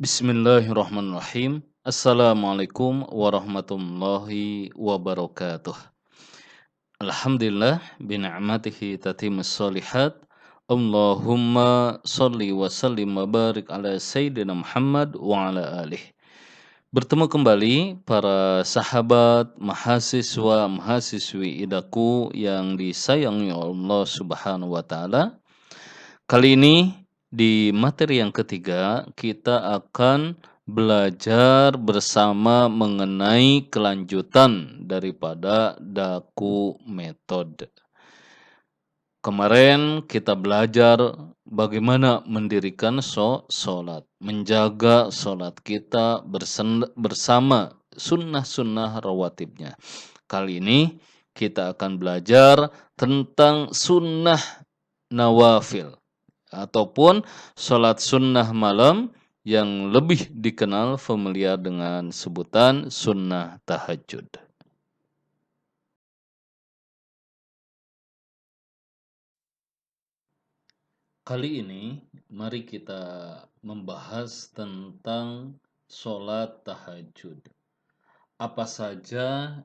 Bismillahirrahmanirrahim. Assalamualaikum warahmatullahi wabarakatuh. Alhamdulillah bina'matihi tatimmus shalihat. Allahumma sholli wa sallim wa barik ala sayyidina Muhammad wa ala alihi. Bertemu kembali para sahabat, mahasiswa, mahasiswi idaku yang disayangi Allah Subhanahu wa taala. Kali ini di materi yang ketiga kita akan belajar bersama mengenai kelanjutan daripada daku metode. Kemarin kita belajar bagaimana mendirikan sholat, menjaga sholat kita bersama sunnah-sunnah rawatibnya. Kali ini kita akan belajar tentang sunnah nawafil ataupun sholat sunnah malam yang lebih dikenal familiar dengan sebutan sunnah tahajud. Kali ini mari kita membahas tentang sholat tahajud. Apa saja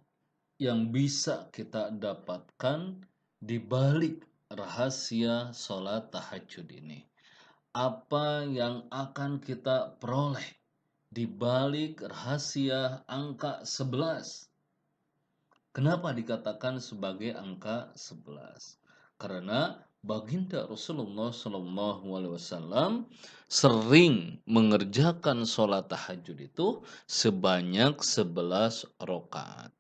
yang bisa kita dapatkan di balik rahasia sholat tahajud ini? Apa yang akan kita peroleh di balik rahasia angka 11? Kenapa dikatakan sebagai angka 11? Karena baginda Rasulullah SAW sering mengerjakan sholat tahajud itu sebanyak 11 rakaat.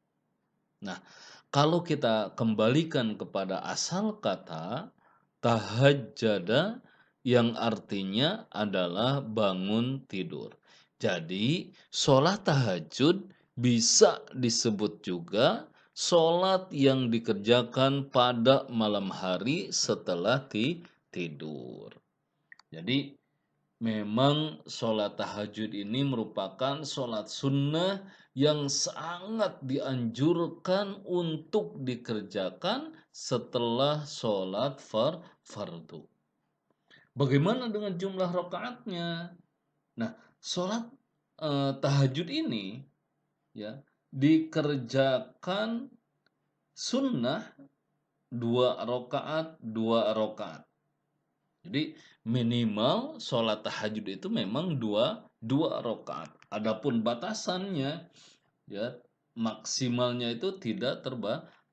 Nah, kalau kita kembalikan kepada asal kata tahajjada yang artinya adalah bangun tidur. Jadi, sholat tahajud bisa disebut juga sholat yang dikerjakan pada malam hari setelah tidur. Jadi, memang sholat tahajud ini merupakan sholat sunnah yang sangat dianjurkan untuk dikerjakan setelah sholat fardu. Bagaimana dengan jumlah rakaatnya? Nah, sholat tahajud ini ya dikerjakan sunnah 2 rakaat. Jadi minimal sholat tahajud itu memang dua rakaat. Adapun batasannya ya maksimalnya itu tidak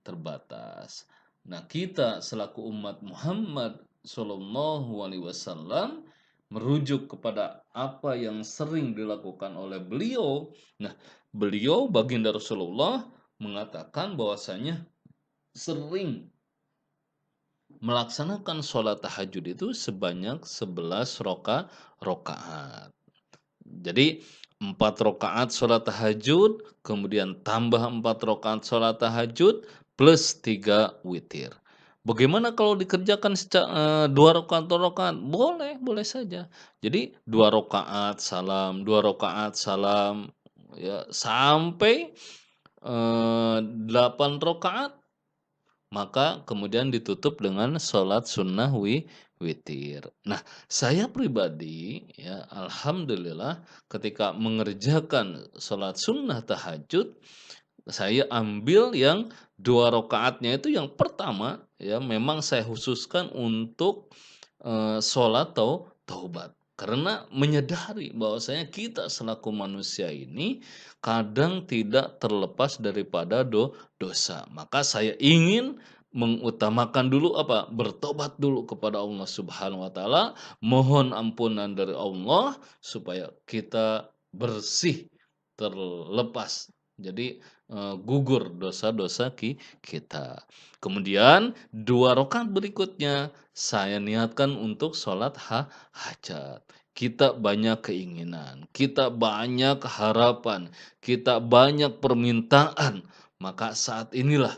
terbatas. Nah, kita selaku umat Muhammad Shallallahu Alaihi Wasallam merujuk kepada apa yang sering dilakukan oleh beliau. Nah, beliau baginda Rasulullah mengatakan bahwasanya sering melaksanakan sholat tahajud itu sebanyak 11 rakaat. Jadi 4 rakaat sholat tahajud, kemudian tambah 4 rakaat sholat tahajud, plus 3 witir. Bagaimana kalau dikerjakan 2 rakaat? Boleh, boleh saja. Jadi 2 rakaat salam, 2 rakaat salam, ya, sampai 8 rakaat. Maka kemudian ditutup dengan sholat sunnah witir. Nah, saya pribadi ya alhamdulillah ketika mengerjakan sholat sunnah tahajud, saya ambil yang 2 rakaatnya itu yang pertama ya memang saya khususkan untuk sholat taubat. Karena menyadari bahwasanya kita selaku manusia ini kadang tidak terlepas daripada dosa. Maka saya ingin mengutamakan dulu apa? Bertobat dulu kepada Allah Subhanahu wa taala, mohon ampunan dari Allah supaya kita bersih, terlepas. Jadi gugur dosa-dosa kita. Kemudian 2 rakaat berikutnya saya niatkan untuk sholat hajat. Kita banyak keinginan, kita banyak harapan, kita banyak permintaan. Maka saat inilah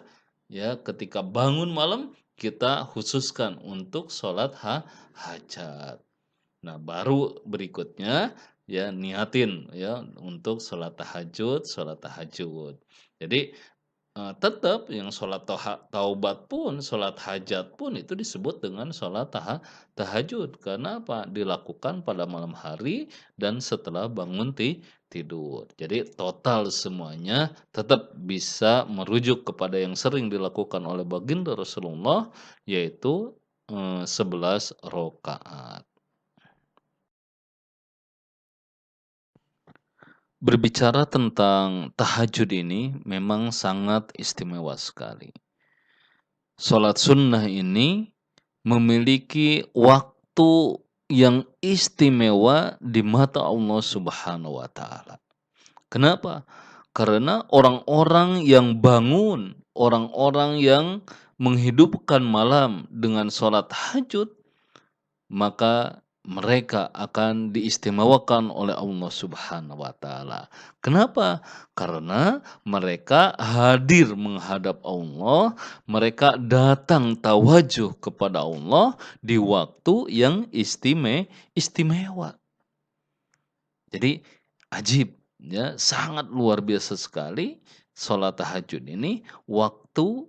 ya ketika bangun malam kita khususkan untuk sholat hajat. Nah, baru berikutnya ya niatin ya untuk sholat tahajud. Jadi Tetap yang sholat taubat pun, sholat hajat pun itu disebut dengan sholat tahajud. Karena apa? Dilakukan pada malam hari dan setelah bangun tidur. Jadi total semuanya tetap bisa merujuk kepada yang sering dilakukan oleh baginda Rasulullah, yaitu 11 rakaat. Berbicara tentang tahajud ini memang sangat istimewa sekali. Sholat sunnah ini memiliki waktu yang istimewa di mata Allah Subhanahu wa taala. Kenapa? Karena orang-orang yang bangun, orang-orang yang menghidupkan malam dengan sholat tahajud, maka mereka akan diistimewakan oleh Allah Subhanahu wa taala. Kenapa? Karena mereka hadir menghadap Allah, mereka datang tawajuh kepada Allah di waktu yang istimewa. Jadi ajib ya, sangat luar biasa sekali sholat tahajud ini waktu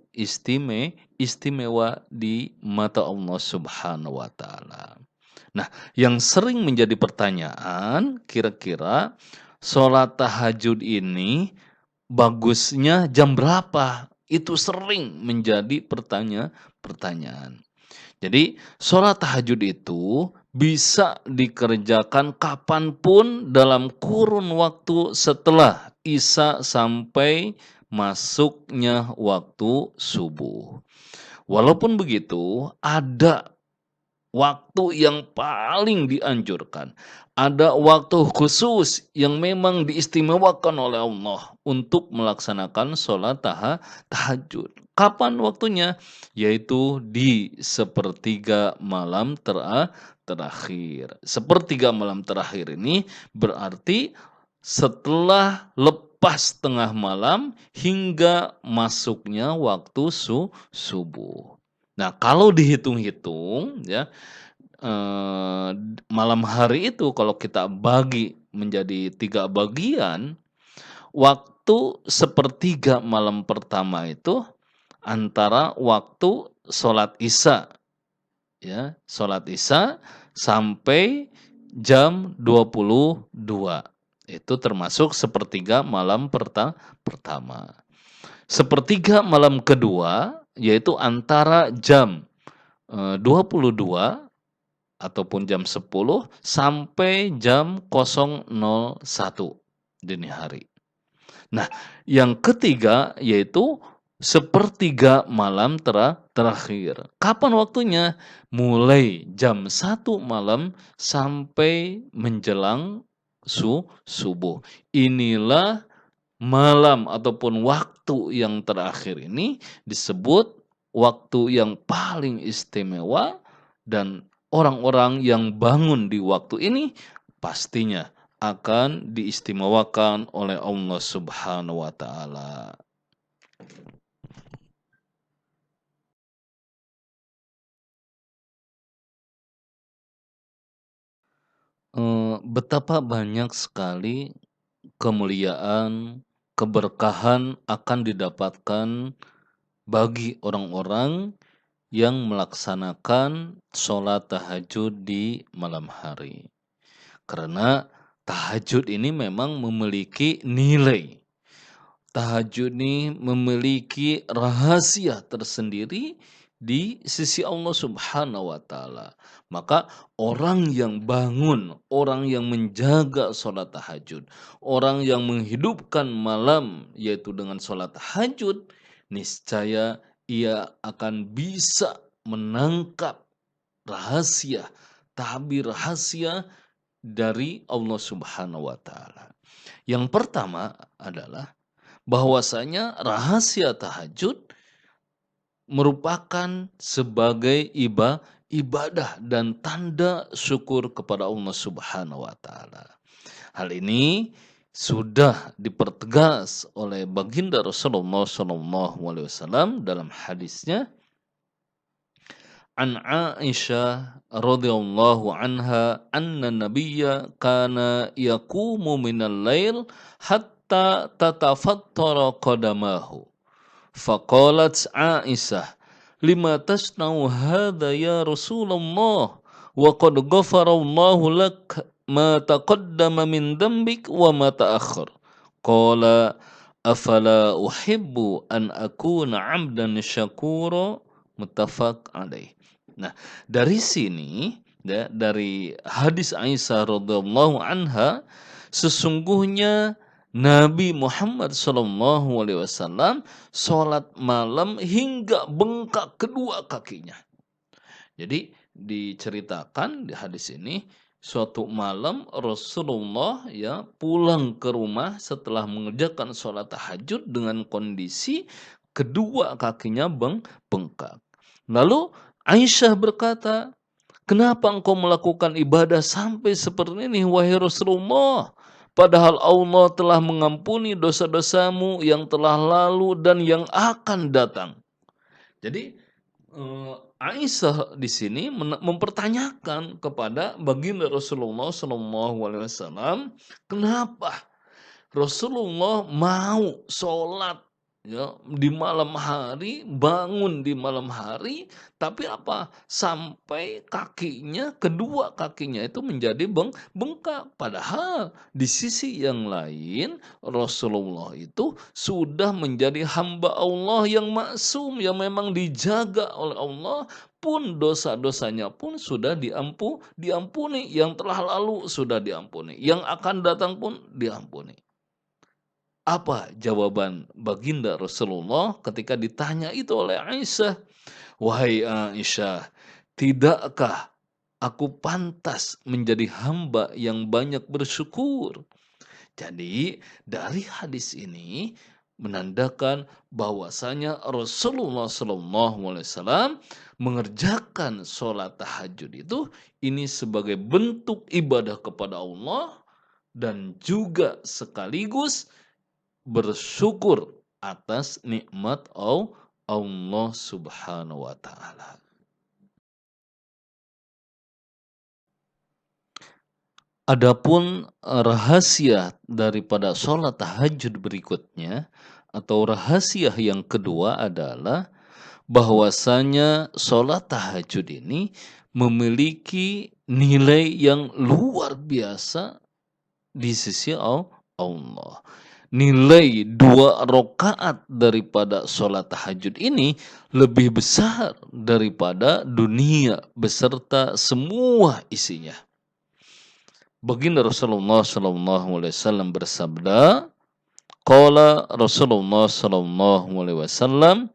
istimewa di mata Allah Subhanahu wa taala. Nah, yang sering menjadi pertanyaan, kira-kira sholat tahajud ini bagusnya jam berapa? Itu sering menjadi pertanyaan. Jadi, sholat tahajud itu bisa dikerjakan kapanpun dalam kurun waktu setelah Isya sampai masuknya waktu subuh. Walaupun begitu, ada waktu yang paling dianjurkan. Ada waktu khusus yang memang diistimewakan oleh Allah untuk melaksanakan sholat tahajud. Kapan waktunya? Yaitu di sepertiga malam terakhir. Sepertiga malam terakhir ini berarti setelah lepas tengah malam hingga masuknya waktu subuh. Nah, kalau dihitung-hitung ya, malam hari itu kalau kita bagi menjadi 3 bagian, waktu sepertiga malam pertama itu antara waktu sholat Isya ya, sholat Isya sampai jam 22. Itu termasuk sepertiga malam pertama. Sepertiga malam kedua yaitu antara jam 22 ataupun jam 10 sampai jam 001 dini hari. Nah, yang ketiga yaitu sepertiga malam terakhir. Kapan waktunya? Mulai jam 1 malam sampai menjelang subuh. Inilah malam ataupun waktu yang terakhir ini disebut waktu yang paling istimewa dan orang-orang yang bangun di waktu ini pastinya akan diistimewakan oleh Allah Subhanahu wa taala. Betapa banyak sekali kemuliaan, keberkahan akan didapatkan bagi orang-orang yang melaksanakan sholat tahajud di malam hari. Karena tahajud ini memang memiliki nilai. Tahajud ini memiliki rahasia tersendiri di sisi Allah Subhanahu wa taala. Maka orang yang bangun, orang yang menjaga sholat tahajud, orang yang menghidupkan malam yaitu dengan sholat tahajud, niscaya ia akan bisa menangkap rahasia, tabir rahasia dari Allah Subhanahu wa taala. Yang pertama adalah bahwasanya rahasia tahajud merupakan sebagai ibadah dan tanda syukur kepada Allah Subhanahu wa taala. Hal ini sudah dipertegas oleh baginda Rasulullah SAW dalam hadisnya an Aisyah radhiyallahu anha anna nabiyya kana yaqumu minal lail hatta tatafattara qadamahu Faqalat Aisyah, "Lima tasna'u hadza ya Rasulullah? Wa qad ghafarallahu lak ma taqaddama min dhanbik wa ma ta'akhkhar." Qala, "Afala uhibbu an akuna 'abdan syakura." Muttafaq alaih. Nah, dari sini ya, dari hadis Aisyah radhiyallahu anha, sesungguhnya Nabi Muhammad SAW sholat malam hingga bengkak kedua kakinya. Jadi diceritakan di hadis ini, suatu malam Rasulullah ya pulang ke rumah setelah mengerjakan sholat tahajud dengan kondisi kedua kakinya bengkak. Lalu Aisyah berkata, "Kenapa engkau melakukan ibadah sampai seperti ini, wahai Rasulullah? Padahal Allah telah mengampuni dosa-dosamu yang telah lalu dan yang akan datang." Jadi Aisyah di sini mempertanyakan kepada baginda Rasulullah SAW, kenapa Rasulullah mau sholat ya di malam hari, bangun di malam hari, tapi apa? Sampai kakinya, kedua kakinya itu menjadi bengkak. Padahal di sisi yang lain, Rasulullah itu sudah menjadi hamba Allah yang maksum, yang memang dijaga oleh Allah, pun dosa-dosanya pun sudah diampuni, yang telah lalu sudah diampuni, yang akan datang pun diampuni. Apa jawaban baginda Rasulullah ketika ditanya itu oleh Aisyah? "Wahai Aisyah, tidakkah aku pantas menjadi hamba yang banyak bersyukur?" Jadi dari hadis ini menandakan bahwasanya Rasulullah SAW mengerjakan sholat tahajud itu ini sebagai bentuk ibadah kepada Allah dan juga sekaligus bersyukur atas nikmat Allah Subhanahu wa taala. Adapun rahasia daripada sholat tahajud berikutnya atau rahasia yang kedua adalah bahwasanya sholat tahajud ini memiliki nilai yang luar biasa di sisi Allah. Nilai 2 rakaat daripada sholat tahajud ini lebih besar daripada dunia beserta semua isinya. Baginda Rasulullah SAW bersabda, qala Rasulullah SAW,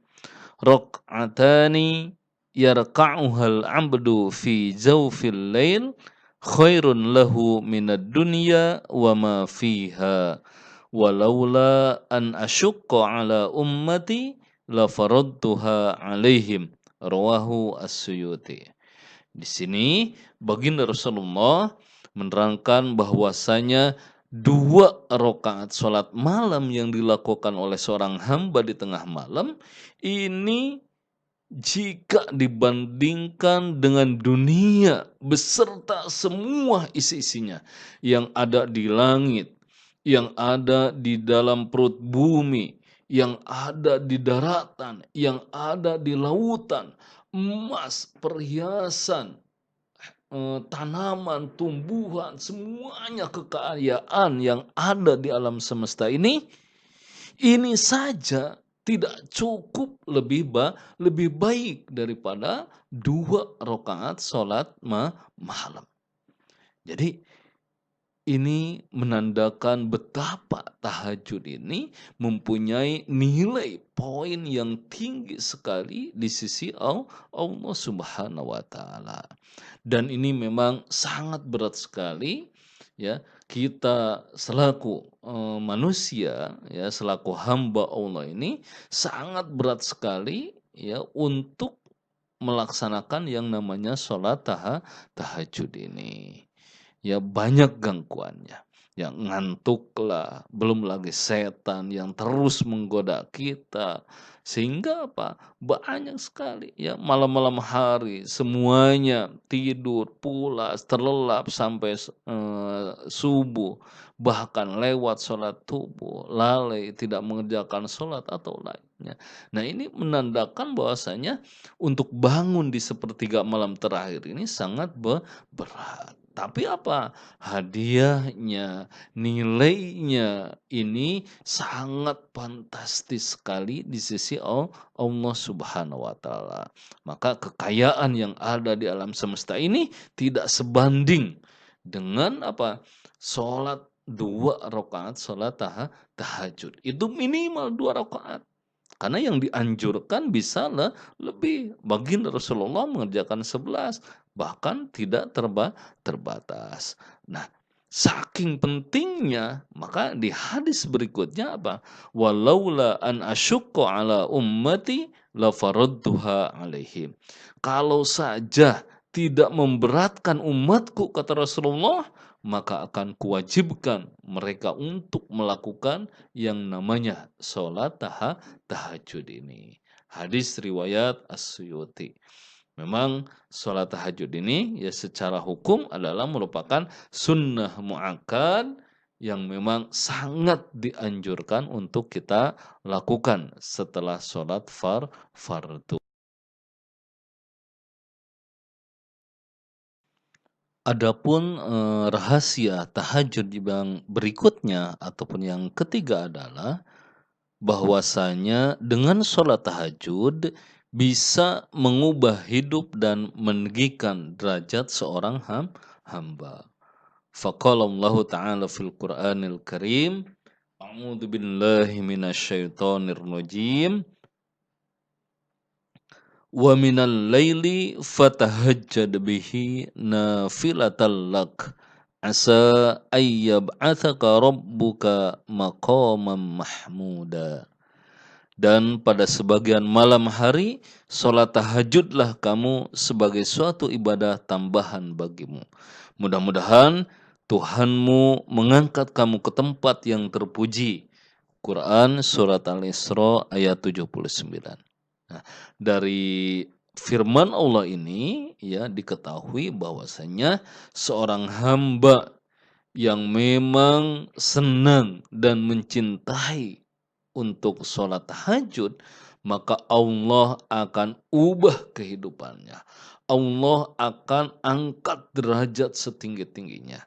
"Rak'atani yarka'uhal abdu fi jawfil lail khairun lahu minad dunya wa ma fiha. Walaula an asyukka ala ummati la faradtuha alaihim." Rawahu As-Suyuti. Di sini baginda Rasulullah menerangkan bahwasanya 2 rakaat sholat malam yang dilakukan oleh seorang hamba di tengah malam ini jika dibandingkan dengan dunia beserta semua isi-isinya yang ada di langit, yang ada di dalam perut bumi, yang ada di daratan, yang ada di lautan, emas, perhiasan, tanaman, tumbuhan, semuanya kekayaan yang ada di alam semesta ini saja tidak cukup lebih baik daripada 2 rakaat sholat malam. Jadi ini menandakan betapa tahajud ini mempunyai nilai poin yang tinggi sekali di sisi Allah Subhanahu wa taala. Dan ini memang sangat berat sekali ya kita selaku manusia ya selaku hamba Allah ini sangat berat sekali ya untuk melaksanakan yang namanya sholat tahajud ini. Ya banyak gangguannya. ya ngantuklah, belum lagi setan yang terus menggoda kita. Sehingga apa? Banyak sekali ya malam-malam hari semuanya tidur, pulas, terlelap sampai subuh, bahkan lewat sholat subuh, lalai tidak mengerjakan sholat atau lainnya. Nah, ini menandakan bahwasanya untuk bangun di sepertiga malam terakhir ini sangat berat. Tapi apa? Hadiahnya, nilainya ini sangat fantastis sekali di sisi Allah Subhanahu wa taala. Maka kekayaan yang ada di alam semesta ini tidak sebanding dengan apa? Salat 2 rakaat salat tahajud. Itu minimal 2 rakaat. Karena yang dianjurkan bisa lebih. Baginda Rasulullah mengerjakan 11, bahkan tidak terbatas. Nah, saking pentingnya, maka di hadis berikutnya apa? Walaula an asyukku ala ummati la faradduha alaihim. Kalau saja tidak memberatkan umatku, kata Rasulullah, maka akan kuwajibkan mereka untuk melakukan yang namanya sholat tahajud ini. Hadis riwayat As-Suyuti. Memang sholat tahajud ini ya secara hukum adalah merupakan sunnah muakkad yang memang sangat dianjurkan untuk kita lakukan setelah sholat fardu. Adapun, rahasia tahajud yang berikutnya ataupun yang ketiga adalah bahwasanya dengan sholat tahajud bisa mengubah hidup dan meninggikan derajat seorang hamba. Faqala Allah Ta'ala fil Qur'anil Karim, A'udzu billahi minasyaitonir rajim. Wa minal laili fatahajjad bihi nafilatan lak asa ayyab'atsaka rabbuka maqaman mahmuda. Dan pada sebagian malam hari, sholat tahajudlah kamu sebagai suatu ibadah tambahan bagimu. Mudah-mudahan Tuhanmu mengangkat kamu ke tempat yang terpuji. Quran Surat Al-Isra ayat 79. Nah, dari firman Allah ini ya diketahui bahwasanya seorang hamba yang memang senang dan mencintai untuk sholat tahajud, maka Allah akan ubah kehidupannya. Allah akan angkat derajat setinggi-tingginya.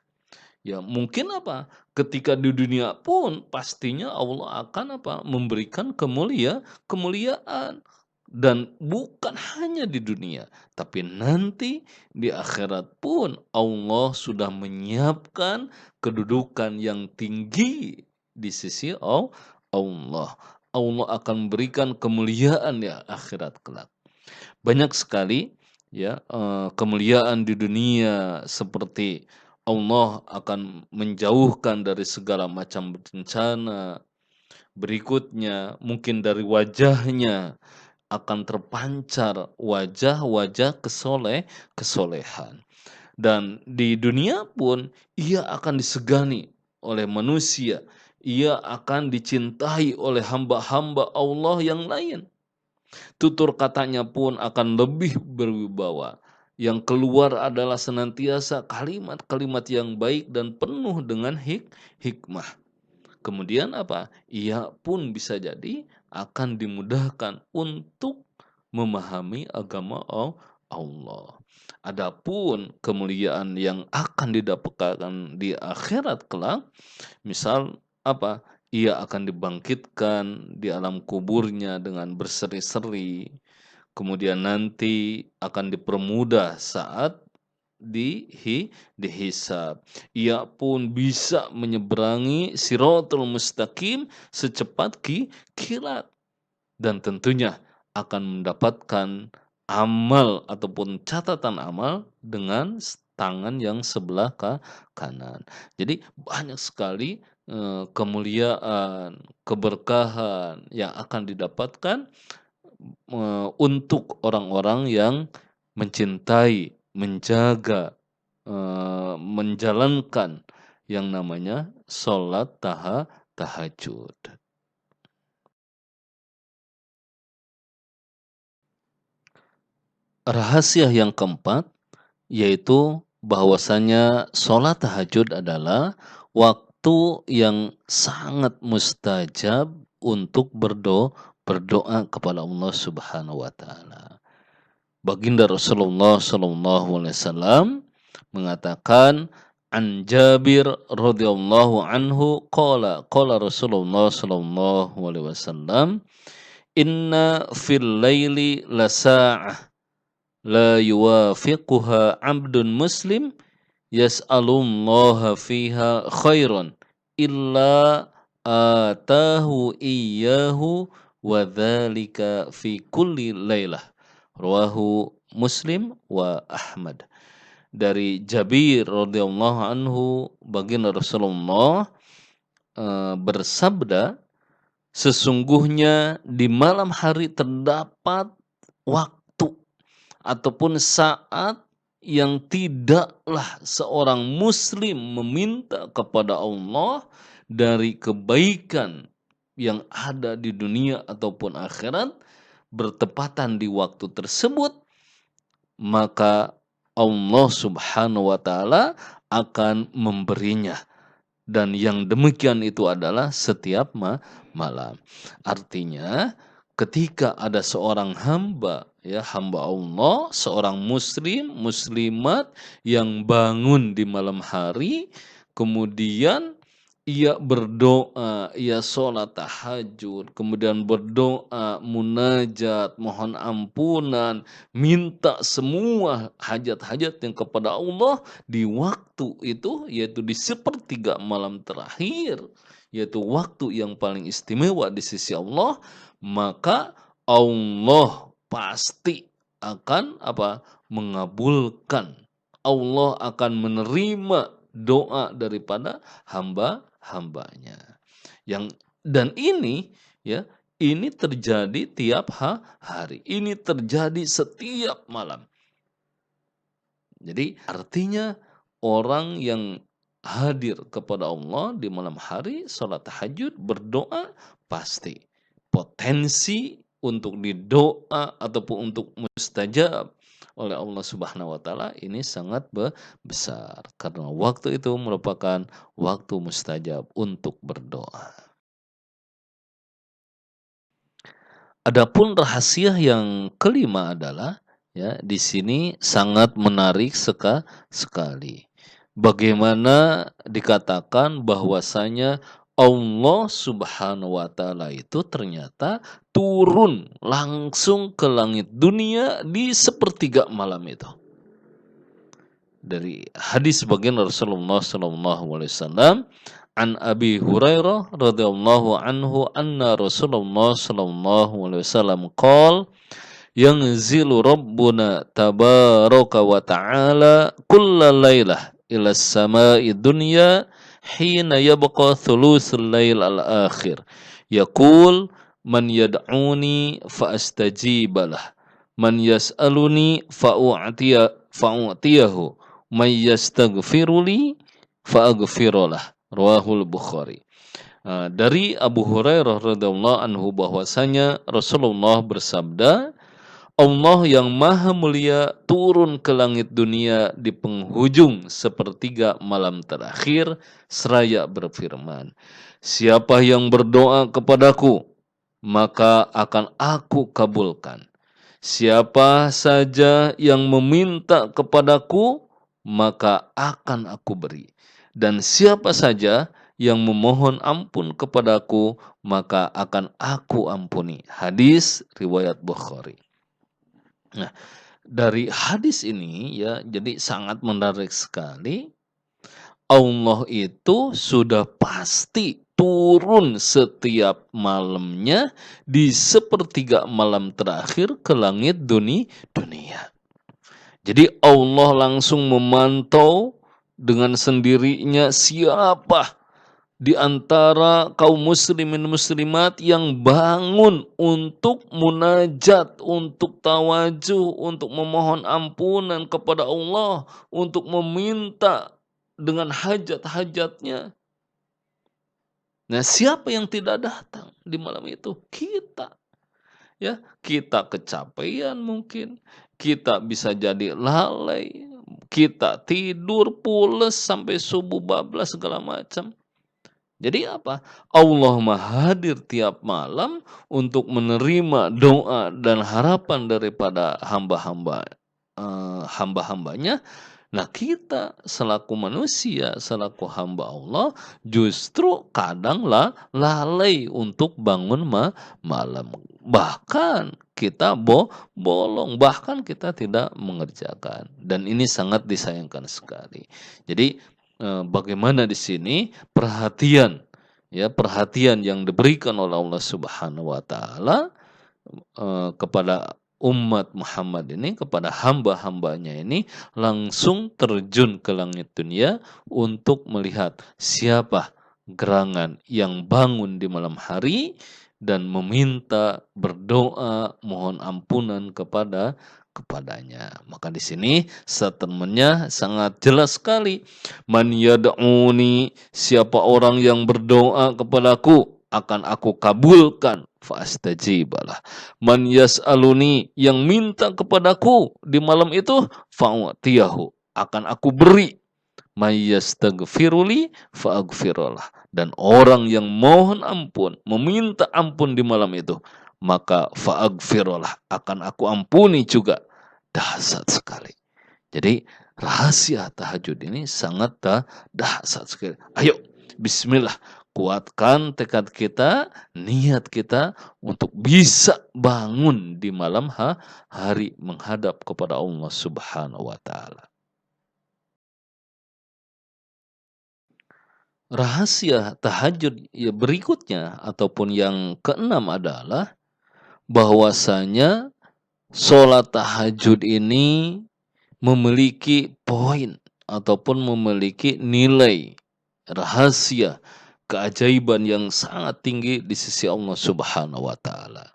Ya, mungkin apa? Ketika di dunia pun pastinya Allah akan apa? Memberikan kemuliaan dan bukan hanya di dunia, tapi nanti di akhirat pun Allah sudah menyiapkan kedudukan yang tinggi di sisi Allah. Allah akan berikan kemuliaan ya akhirat kelak. Banyak sekali ya kemuliaan di dunia seperti Allah akan menjauhkan dari segala macam bencana. Berikutnya mungkin dari wajahnya akan terpancar wajah-wajah kesolehan. Dan di dunia pun ia akan disegani oleh manusia. Ia akan dicintai oleh hamba-hamba Allah yang lain. Tutur katanya pun akan lebih berwibawa. Yang keluar adalah senantiasa kalimat-kalimat yang baik dan penuh dengan hikmah. Kemudian apa? Ia pun bisa jadi akan dimudahkan untuk memahami agama Allah. Adapun kemuliaan yang akan didapatkan di akhirat kelak, misal apa? Ia akan dibangkitkan di alam kuburnya dengan berseri-seri. Kemudian nanti akan dipermudah saat dihisab. Ia pun bisa menyeberangi Shiratal Mustaqim secepat kilat dan tentunya akan mendapatkan amal ataupun catatan amal dengan tangan yang sebelah kanan. Jadi banyak sekali kemuliaan, keberkahan yang akan didapatkan untuk orang-orang yang mencintai, menjaga, menjalankan yang namanya sholat tahajud. Rahasia yang keempat yaitu bahwasanya sholat tahajud adalah waktu yang sangat mustajab untuk berdoa kepada Allah Subhanahu wa taala. Baginda Rasulullah sallallahu alaihi wasallam mengatakan, an Jabir radhiyallahu anhu qala Rasulullah sallallahu alaihi wasallam, inna fil laili lasa'ah la yuwafiquha 'abdun muslim yas'alullaha fiha khairan illa atahu iyyahu wa dzalika fi kulli lailah. Rawahu Muslim wa Ahmad. Dari Jabir radhiyallahu anhu, baginda Rasulullah bersabda, sesungguhnya di malam hari terdapat waktu ataupun saat yang tidaklah seorang muslim meminta kepada Allah dari kebaikan yang ada di dunia ataupun akhirat bertepatan di waktu tersebut, maka Allah Subhanahu wa taala akan memberinya. Dan yang demikian itu adalah setiap malam. Artinya ketika ada seorang hamba, ya hamba Allah, seorang muslim, muslimat yang bangun di malam hari, kemudian ia berdoa, ia sholat tahajud, kemudian berdoa, munajat, mohon ampunan, minta semua hajat-hajat yang kepada Allah di waktu itu, yaitu di sepertiga malam terakhir, yaitu waktu yang paling istimewa di sisi Allah, maka Allah pasti akan mengabulkan. Allah akan menerima doa daripada hambanya. Dan ini ini terjadi tiap hari. Ini terjadi setiap malam. Jadi artinya orang yang hadir kepada Allah di malam hari, sholat tahajud, berdoa, pasti potensi untuk didoa ataupun untuk mustajab oleh Allah Subhanahu wa taala ini sangat besar, karena waktu itu merupakan waktu mustajab untuk berdoa. Adapun rahasia yang kelima adalah, di sini sangat menarik sekali. Bagaimana dikatakan bahwasanya Allah Subhanahu wa taala itu ternyata turun langsung ke langit dunia di sepertiga malam itu. Dari hadis baginda Rasulullah sallallahu alaihi wasallam, an Abi Hurairah radhiyallahu anhu anna Rasulullah sallallahu alaihi wasallam qala, yanzilu rabbuna tabaraka wa ta'ala kulla lailah ila as-sama'i dunya hina yabqa thuluthul lail al-akhir yaqul man yad'uni fa astajibalah, man yas'aluni fa'u'tiyahu, man yastaghfiruli fa'aghfiralah. Rawahul Bukhari. Dari Abu Hurairah radhiyallahu anhu bahwasanya Rasulullah bersabda, Allah yang maha mulia turun ke langit dunia di penghujung sepertiga malam terakhir seraya berfirman, siapa yang berdoa kepadaku, maka akan aku kabulkan. Siapa saja yang meminta kepadaku, maka akan aku beri. Dan siapa saja yang memohon ampun kepadaku, maka akan aku ampuni. Hadis riwayat Bukhari. Nah, dari hadis ini jadi sangat menarik sekali. Allah itu sudah pasti turun setiap malamnya di sepertiga malam terakhir ke langit dunia. Jadi Allah langsung memantau dengan sendirinya siapa di antara kaum muslimin muslimat yang bangun untuk munajat, untuk tawajuh, untuk memohon ampunan kepada Allah, untuk meminta dengan hajat-hajatnya. Nah, siapa yang tidak datang di malam itu? Kita, ya. Kita kecapean mungkin, kita bisa jadi lalai, kita tidur pules sampai subuh bablas segala macam. Jadi apa? Allah mah hadir tiap malam untuk menerima doa dan harapan daripada hamba-hambanya. Nah, kita selaku manusia, selaku hamba Allah, justru kadanglah lalai untuk bangun malam. Bahkan kita bolong, bahkan kita tidak mengerjakan. Dan ini sangat disayangkan sekali. Jadi bagaimana di sini perhatian yang diberikan oleh Allah Subhanahu wa taala kepada umat Muhammad ini, kepada hamba-hambanya ini, langsung terjun ke langit dunia untuk melihat siapa gerangan yang bangun di malam hari dan meminta, berdoa, mohon ampunan kepadanya. Maka di sini statementnya sangat jelas sekali. Man yad'uni, siapa orang yang berdoa kepadaku akan aku kabulkan, fastajibalah. Man yas'aluni, yang minta kepadaku di malam itu, fa'utiyahu, akan aku beri. May yastaghfiruli fa'aghfirullah. Dan orang yang mohon ampun, meminta ampun di malam itu, maka fa'aghfirullah, akan aku ampuni juga. Dahsyat sekali. Jadi rahasia tahajud ini sangat dahsyat sekali. Ayo, bismillah, kuatkan tekad kita, niat kita untuk bisa bangun di malam hari menghadap kepada Allah Subhanahu wa taala. Rahasia tahajud ya berikutnya ataupun yang keenam adalah bahwasanya sholat tahajud ini memiliki poin ataupun memiliki nilai rahasia keajaiban yang sangat tinggi di sisi Allah Subhanahu wa taala.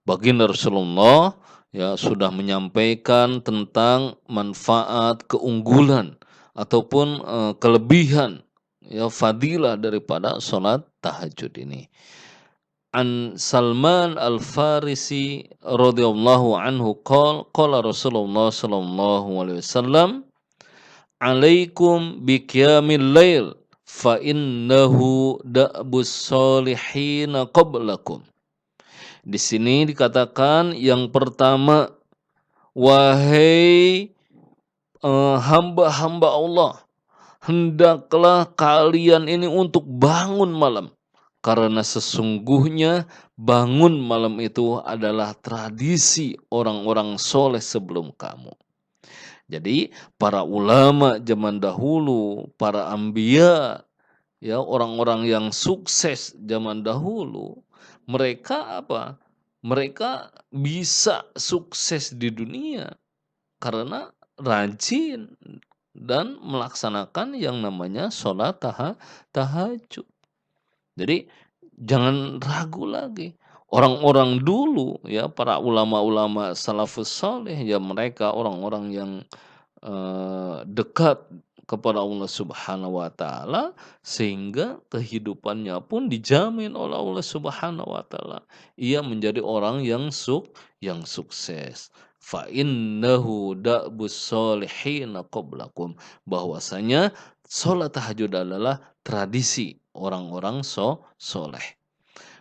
Baginda Rasulullah ya sudah menyampaikan tentang manfaat, keunggulan ataupun kelebihan ya fadilah daripada salat tahajud ini. An Salman Al-Farisi radhiyallahu anhu qala Rasulullah sallallahu alaihi wasallam, "Alaikum biqiyamil lail fa innahu da'bus solihin qablakum." Di sini dikatakan yang pertama, wahai hamba-hamba Allah, hendaklah kalian ini untuk bangun malam. Karena sesungguhnya bangun malam itu adalah tradisi orang-orang soleh sebelum kamu. Jadi para ulama zaman dahulu, para anbiya, ya orang-orang yang sukses zaman dahulu, mereka apa? Mereka bisa sukses di dunia karena rajin dan melaksanakan yang namanya sholat tahajud. Jadi jangan ragu lagi. Orang-orang dulu ya para ulama-ulama salafus saleh ya mereka orang-orang yang dekat kepada Allah Subhanahu wa taala sehingga kehidupannya pun dijamin oleh Allah Subhanahu wa taala. Ia menjadi orang yang sukses. Fa innahu da'bus solihin qablakum, bahwasanya salat tahajud adalah tradisi orang-orang soleh.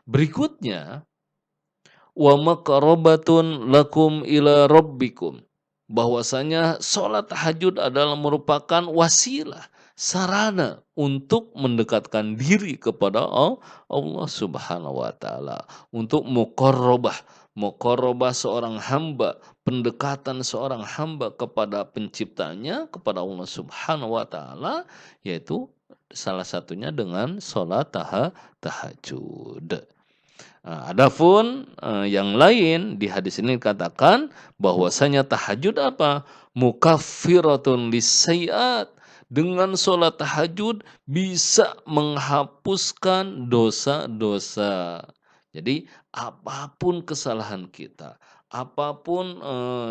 Berikutnya, wa maqrabatun lakum ila rabbikum, bahwasanya sholat tahajud adalah merupakan wasilah, sarana untuk mendekatkan diri kepada Allah Subhanahu wa taala, untuk muqarrabah seorang hamba, pendekatan seorang hamba kepada penciptanya, kepada Allah Subhanahu wa taala, yaitu salah satunya dengan sholat tahajud. Adapun yang lain di hadis ini dikatakan bahwasanya tahajud apa? Mukaffiratun lisayyi'at. Dengan sholat tahajud bisa menghapuskan dosa-dosa. Jadi apapun kesalahan kita, apapun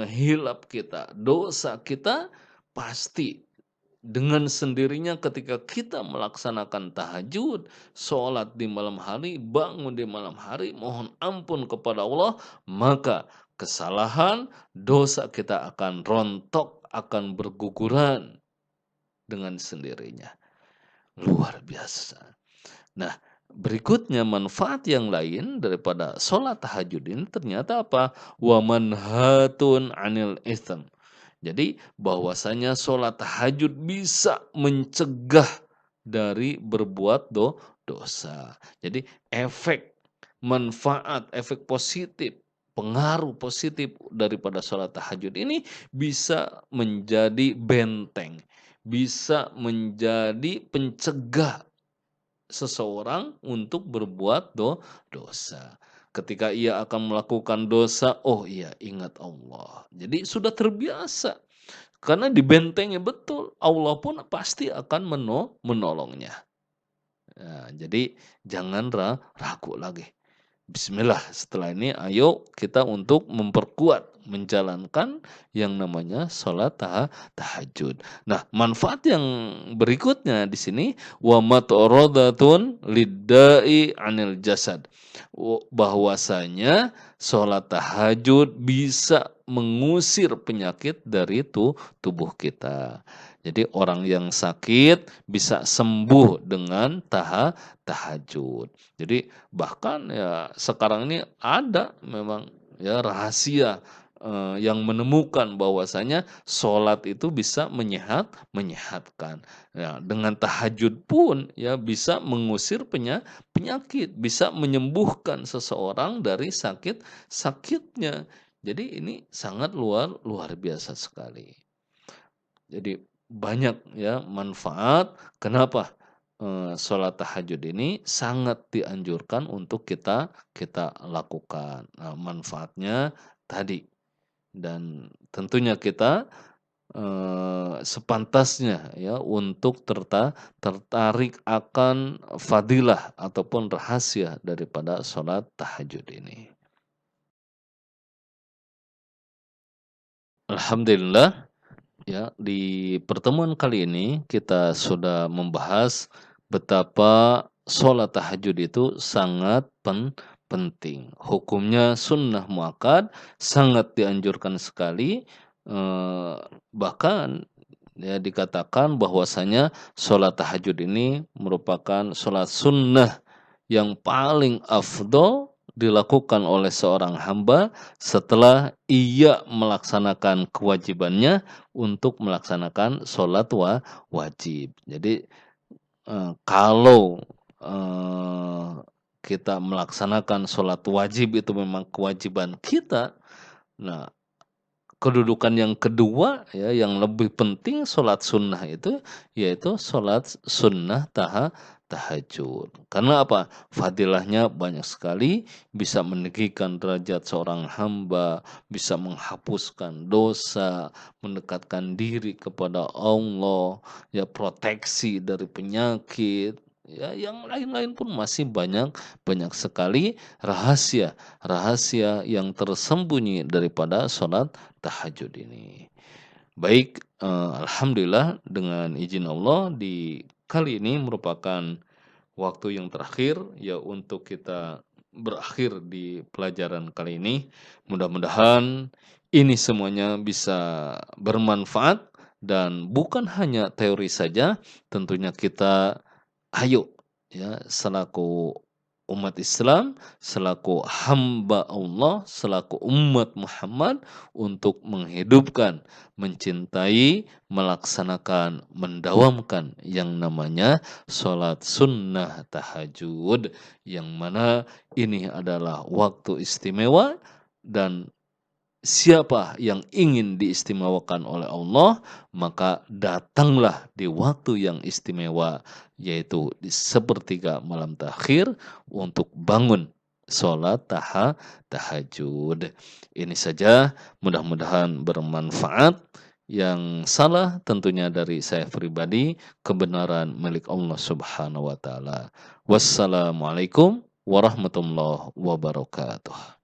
hilap kita, dosa kita pasti dengan sendirinya ketika kita melaksanakan tahajud, sholat di malam hari, bangun di malam hari, mohon ampun kepada Allah, maka kesalahan, dosa kita akan rontok, akan berguguran dengan sendirinya. Luar biasa. Nah, berikutnya manfaat yang lain daripada sholat tahajud ini ternyata apa? Wa manhatun 'anil itsm. Jadi bahwasanya sholat tahajud bisa mencegah dari berbuat dosa. Jadi efek positif, pengaruh positif daripada sholat tahajud ini bisa menjadi benteng, bisa menjadi pencegah seseorang untuk berbuat dosa. Ketika ia akan melakukan dosa, oh iya ingat Allah. Jadi sudah terbiasa. Karena dibentengi betul, Allah pun pasti akan menolongnya. Nah, jadi jangan ragu lagi. Bismillah, setelah ini ayo kita untuk memperkuat menjalankan yang namanya sholat tahajud. Nah, manfaat yang berikutnya di sini wa mat'aradatun liddai 'anil jasad. Bahwasanya sholat tahajud bisa mengusir penyakit dari tubuh kita. Jadi orang yang sakit bisa sembuh dengan tahajud. Jadi bahkan ya sekarang ini ada memang ya rahasia, yang menemukan bahwasanya sholat itu bisa menyehatkan. Ya, dengan tahajud pun ya bisa mengusir penyakit, bisa menyembuhkan seseorang dari sakitnya. Jadi ini sangat luar biasa sekali. Jadi banyak ya manfaat. Kenapa? Sholat tahajud ini sangat dianjurkan untuk kita kita lakukan. Nah, manfaatnya tadi dan tentunya kita, sepantasnya ya untuk tertarik akan fadilah ataupun rahasia daripada sholat tahajud ini. Alhamdulillah. Ya, di pertemuan kali ini kita sudah membahas betapa sholat tahajud itu sangat penting. Hukumnya sunnah muakkad, sangat dianjurkan sekali. eh, Bahkan ya dikatakan bahwasanya sholat tahajud ini merupakan sholat sunnah yang paling afdol dilakukan oleh seorang hamba setelah ia melaksanakan kewajibannya untuk melaksanakan sholat wajib. Jadi, kalau, eee, kita melaksanakan sholat wajib itu memang kewajiban kita, nah kedudukan yang kedua ya, yang lebih penting sholat sunnah itu, yaitu sholat sunnah tahajud. Karena apa? Fadilahnya banyak sekali, bisa meninggikan derajat seorang hamba, bisa menghapuskan dosa, mendekatkan diri kepada Allah, ya proteksi dari penyakit, ya yang lain-lain pun masih banyak banyak sekali rahasia yang tersembunyi daripada sholat tahajud ini. Baik, alhamdulillah dengan izin Allah di kali ini merupakan waktu yang terakhir ya untuk kita berakhir di pelajaran kali ini. Mudah-mudahan ini semuanya bisa bermanfaat dan bukan hanya teori saja, tentunya kita ayo ya selaku umat Islam, selaku hamba Allah, selaku umat Muhammad untuk menghidupkan, mencintai, melaksanakan, mendawamkan yang namanya sholat sunnah tahajud, yang mana ini adalah waktu istimewa dan siapa yang ingin diistimewakan oleh Allah, maka datanglah di waktu yang istimewa, yaitu di sepertiga malam terakhir untuk bangun sholat tahajud. Ini saja, mudah-mudahan bermanfaat. Yang salah tentunya dari saya pribadi, kebenaran milik Allah Subhanahu wa taala. Wassalamualaikum warahmatullahi wabarakatuh.